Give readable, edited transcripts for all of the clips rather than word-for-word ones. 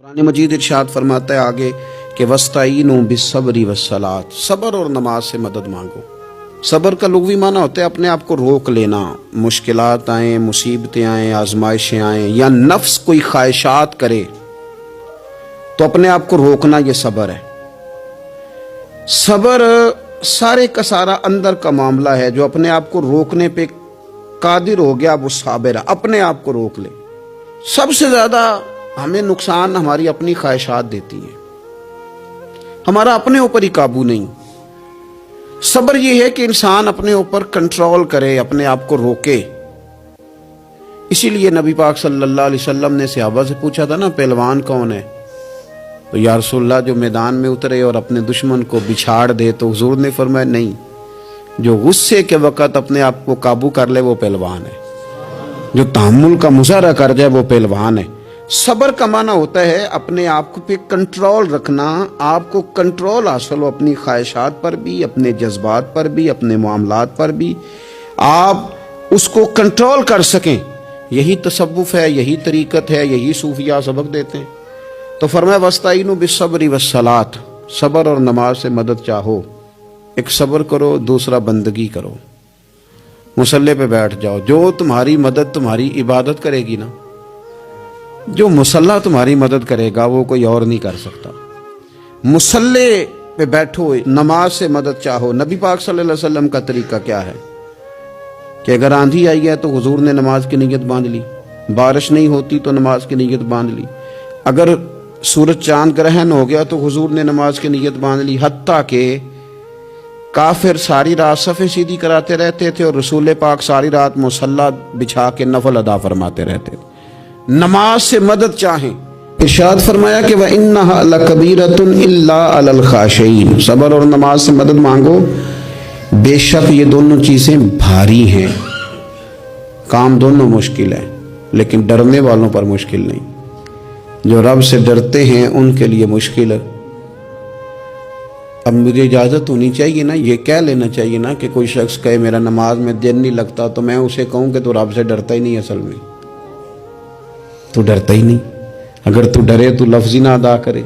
قرآن مجید ارشاد فرماتا ہے آگے کہ وَاسْتَعِینُوا بِالصَّبْرِ وَالصَّلَاةِ، صبر اور نماز سے مدد مانگو۔ صبر کا لغوی معنی ہوتا ہے اپنے آپ کو روک لینا، مشکلات آئیں، مصیبتیں آئیں، آزمائشیں آئیں یا نفس کوئی خواہشات کرے تو اپنے آپ کو روکنا، یہ صبر ہے۔ صبر سارے کا سارا اندر کا معاملہ ہے، جو اپنے آپ کو روکنے پہ قادر ہو گیا وہ صابر ہے، اپنے آپ کو روک لے۔ سب سے زیادہ ہمیں نقصان ہماری اپنی خواہشات دیتی ہیں، ہمارا اپنے اوپر ہی قابو نہیں۔ صبر یہ ہے کہ انسان اپنے اوپر کنٹرول کرے، اپنے آپ کو روکے۔ اسی لیے نبی پاک صلی اللہ علیہ وسلم نے صحابہ سے پوچھا تھا نا پہلوان کون ہے؟ تو یا رسول اللہ جو میدان میں اترے اور اپنے دشمن کو بچھاڑ دے، تو حضور نے فرمایا نہیں، جو غصے کے وقت اپنے آپ کو قابو کر لے وہ پہلوان ہے، جو تحمل کا مظاہرہ کر جائے وہ پہلوان ہے۔ صبر کا معنی ہوتا ہے اپنے آپ کو پہ کنٹرول رکھنا، آپ کو کنٹرول حاصل ہو اپنی خواہشات پر بھی، اپنے جذبات پر بھی، اپنے معاملات پر بھی، آپ اس کو کنٹرول کر سکیں۔ یہی تصوف ہے، یہی طریقت ہے، یہی صوفیاء سبق دیتے ہیں۔ تو فرمایا وَاسْتَعِینُوا بِالصَّبْرِ وَالصَّلَاةِ، صبر اور نماز سے مدد چاہو۔ ایک صبر کرو، دوسرا بندگی کرو، مصلی پہ بیٹھ جاؤ۔ جو تمہاری مدد تمہاری عبادت کرے گی نا، جو مصلی تمہاری مدد کرے گا وہ کوئی اور نہیں کر سکتا۔ مصلی پہ بیٹھو، نماز سے مدد چاہو۔ نبی پاک صلی اللہ علیہ وسلم کا طریقہ کیا ہے کہ اگر آندھی آئی ہے تو حضور نے نماز کی نیت باندھ لی، بارش نہیں ہوتی تو نماز کی نیت باندھ لی، اگر سورج چاند گرہن ہو گیا تو حضور نے نماز کی نیت باندھ لی، حتیٰ کہ کافر ساری رات صفیں سیدھی کراتے رہتے تھے اور رسول پاک ساری رات مصلی بچھا کے نفل ادا فرماتے رہتے تھے۔ نماز سے مدد چاہیں۔ ارشاد فرمایا کہ وَإِنَّهَا لَكَبِيرَةٌ إِلَّا عَلَى الْخَاشِعِينَ، صبر اور نماز سے مدد مانگو، بے شک یہ دونوں چیزیں بھاری ہیں، کام دونوں مشکل ہے، لیکن ڈرنے والوں پر مشکل نہیں۔ جو رب سے ڈرتے ہیں ان کے لیے مشکل ہے۔ اب مجھے اجازت ہونی چاہیے نا، یہ کہہ لینا چاہیے نا کہ کوئی شخص کہے میرا نماز میں دن نہیں لگتا، تو میں اسے کہوں کہ تو رب سے ڈرتا ہی نہیں، اصل میں تو ڈرتا ہی نہیں۔ اگر تو ڈرے تو لفظ ہی نہ ادا کرے،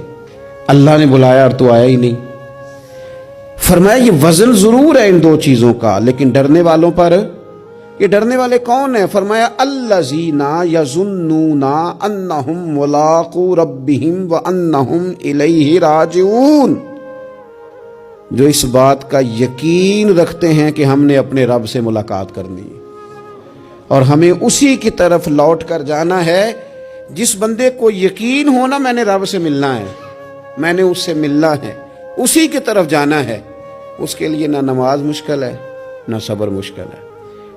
اللہ نے بلایا اور تو آیا ہی نہیں۔ فرمایا یہ وزن ضرور ہے ان دو چیزوں کا، لیکن ڈرنے والوں پر، یہ ڈرنے والے کون ہیں؟ فرمایا الذین یظنون انہم ملاقو ربہم وانہم الیہ راجعون، جو اس بات کا یقین رکھتے ہیں کہ ہم نے اپنے رب سے ملاقات کرنی ہے اور ہمیں اسی کی طرف لوٹ کر جانا ہے۔ جس بندے کو یقین ہونا میں نے رب سے ملنا ہے، میں نے اس سے ملنا ہے، اسی کی طرف جانا ہے، اس کے لیے نہ نماز مشکل ہے نہ صبر مشکل ہے،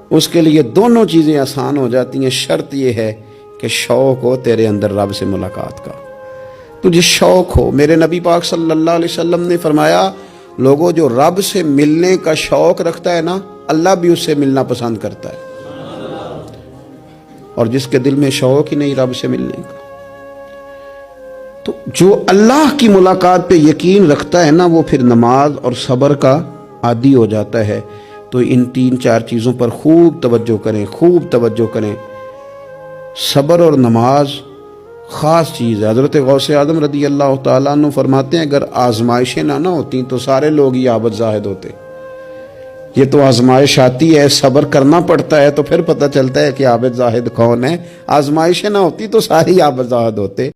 اس کے لیے دونوں چیزیں آسان ہو جاتی ہیں۔ شرط یہ ہے کہ شوق ہو تیرے اندر رب سے ملاقات کا، تجھے شوق ہو۔ میرے نبی پاک صلی اللہ علیہ وسلم نے فرمایا لوگوں جو رب سے ملنے کا شوق رکھتا ہے نا، اللہ بھی اس سے ملنا پسند کرتا ہے، اور جس کے دل میں شوق ہی نہیں رب سے ملنے کا، تو جو اللہ کی ملاقات پہ یقین رکھتا ہے نا، وہ پھر نماز اور صبر کا عادی ہو جاتا ہے۔ تو ان تین چار چیزوں پر خوب توجہ کریں، خوب توجہ کریں۔ صبر اور نماز خاص چیز ہے۔ حضرت غوث اعظم رضی اللہ تعالیٰ عنہ فرماتے ہیں اگر آزمائشیں نہ ہوتی تو سارے لوگ ہی عابد زاہد ہوتے۔ یہ تو آزمائش آتی ہے، صبر کرنا پڑتا ہے، تو پھر پتہ چلتا ہے کہ عابد زاہد کون ہے۔ آزمائشیں نہ ہوتی تو سارے عابد زاہد ہوتے۔